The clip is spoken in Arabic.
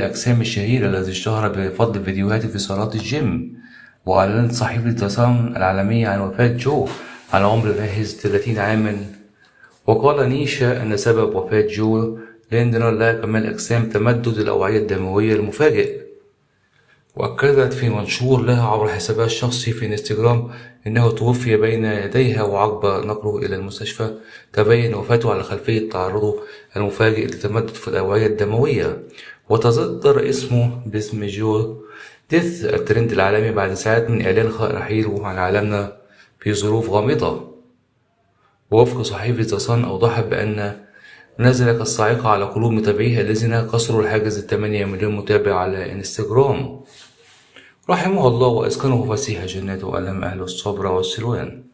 الأجسام الشهير الذي اشتهر بفضل فيديوهاته في صالات الجيم. وأعلنت صحيفة ذا صن العالمية عن وفاة جو على عمر محز 30 عاما. وقال نيشا أن سبب وفاة جو لانضرار لها كمال أجسام تمدد الأوعية الدموية المفاجئ. وأكدت في منشور لها عبر حسابها الشخصي في انستغرام أنه توفي بين يديها، وعقب نقله إلى المستشفى تبين وفاته على خلفية تعرضه المفاجئ لتمدد في الأوعية الدموية. وتصدر اسمه باسم جو ديث الترند العالمي بعد ساعات من إعلان رحيله عن عالمنا في ظروف غامضة. ووفق صحيفة ذا صن أوضحت بأن نزلت الصاعقة على قلوب متابعيها الذين كسروا الحاجز 8 مليون متابع على انستغرام. رحمه الله وأسكنه فسيح جناته وألم أهل الصبر والسلوان.